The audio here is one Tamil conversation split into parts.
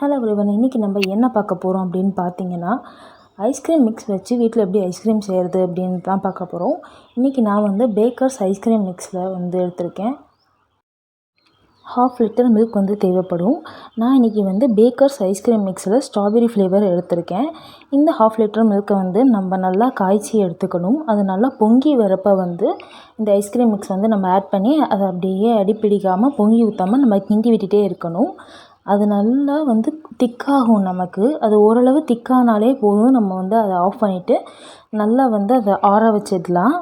ஹலோ எவ்ரிவன், இன்றைக்கி நம்ம என்ன பார்க்க போகிறோம் அப்படின்னு பார்த்தீங்கன்னா, ஐஸ்கிரீம் மிக்ஸ் வச்சு வீட்டில் எப்படி ஐஸ்கிரீம் செய்கிறது அப்படின்னு தான் பார்க்க போகிறோம். இன்றைக்கி நான் வந்து பேக்கர்ஸ் ஐஸ்கிரீம் மிக்ஸில் வந்து எடுத்திருக்கேன். 1/2 லிட்டர் மில்க் வந்து தேவைப்படும். நான் இன்றைக்கி வந்து பேக்கர்ஸ் ஐஸ்கிரீம் மிக்ஸில் ஸ்ட்ராபெரி ஃப்ளேவர் எடுத்திருக்கேன். இந்த 1/2 லிட்டர் மில்க்கை வந்து நம்ம நல்லா காய்ச்சி எடுத்துக்கணும். அது நல்லா பொங்கி வரப்போ வந்து இந்த ஐஸ்கிரீம் மிக்ஸ் வந்து நம்ம ஆட் பண்ணி அதை அப்படியே அடிப்பிடிக்காமல் பொங்கி ஊற்றாமல் நம்ம கிண்டி விட்டுட்டே இருக்கணும். அது நல்லா வந்து திக்காகும். நமக்கு அது ஓரளவு திக்கானாலே போதும். நம்ம வந்து அதை ஆஃப் பண்ணிவிட்டு நல்லா வந்து அதை ஆற வச்சிடலாம்.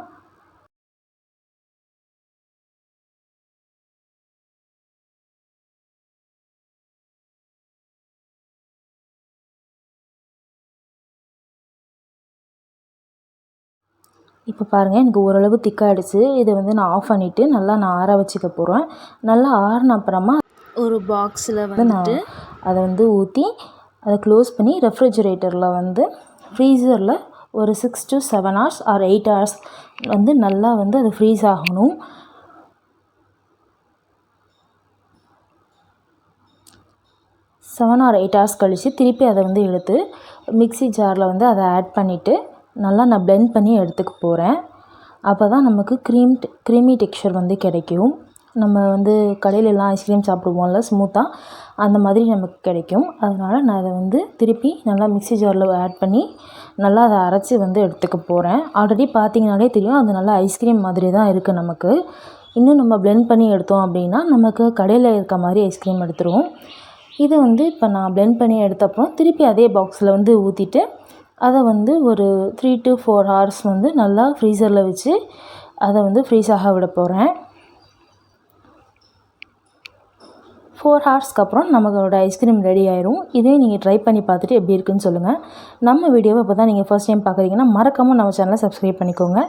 இப்போ பாருங்கள், எனக்கு ஓரளவு திக்காகிடுச்சு. இதை வந்து நான் ஆஃப் பண்ணிவிட்டு நல்லா நான் ஆற வச்சுக்க போகிறேன். நல்லா ஆறின அப்புறமா ஒரு பாக்ஸில் வந்து நான் அதை வந்து ஊற்றி அதை க்ளோஸ் பண்ணி ரெஃப்ரிஜரேட்டரில் வந்து ஃப்ரீசரில் ஒரு 6 to 7 hours ஆர் 8 hours வந்து நல்லா வந்து அது ஃப்ரீஸ் ஆகணும். செவன் ஆர் 8 hours கழித்து திருப்பி அதை வந்து எடுத்து மிக்ஸி ஜாரில் வந்து அதை ஆட் பண்ணிவிட்டு நல்லா நான் பிளெண்ட் பண்ணி எடுத்துக்க போகிறேன். அப்போ தான் நமக்கு க்ரீமி டெக்ஸ்சர் வந்து கிடைக்கும். நம்ம வந்து கடையிலலாம் ஐஸ்கிரீம் சாப்பிடுவோம்ல ஸ்மூத்தாக, அந்த மாதிரி நமக்கு கிடைக்கும். அதனால் நான் அதை வந்து திருப்பி நல்லா மிக்ஸி ஜாரில் ஆட் பண்ணி நல்லா அதை அரைச்சி வந்து எடுத்துக்க போகிறேன். ஆல்ரெடி பார்த்திங்கனாலே தெரியும், அது நல்லா ஐஸ்கிரீம் மாதிரி தான் இருக்குது. நமக்கு இன்னும் நம்ம பிளெண்ட் பண்ணி எடுத்தோம் அப்படின்னா நமக்கு கடையில் இருக்க மாதிரி ஐஸ்கிரீம் எடுத்துருவோம். இதை வந்து இப்போ நான் பிளெண்ட் பண்ணி எடுத்தப்பறம் திருப்பி அதே பாக்ஸில் வந்து ஊற்றிட்டு அதை வந்து ஒரு 3 to 4 hours வந்து நல்லா ஃப்ரீசரில் வச்சு அதை வந்து ஃப்ரீஸ் ஆக விட போகிறேன். 4 ஹவர்ஸ்க்கு அப்புறம் நம்மளோட ஐஸ்கிரீம் ரெடி ஆயிரும். இதே நீங்கள் ட்ரை பண்ணி பார்த்துட்டு எப்படி இருக்குன்னு சொல்லுங்கள். நம்ம வீடியோவை இப்போ தான் நீங்கள் ஃபர்ஸ்ட் டைம் பார்க்குறீங்கன்னா மறக்காமல் நம்ம சேனலை சப்ஸ்கிரைப் பண்ணிக்கோங்க.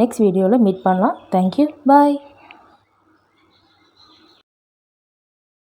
நெக்ஸ்ட் வீடியோவில் மீட் பண்ணலாம். தேங்க்யூ, பாய்.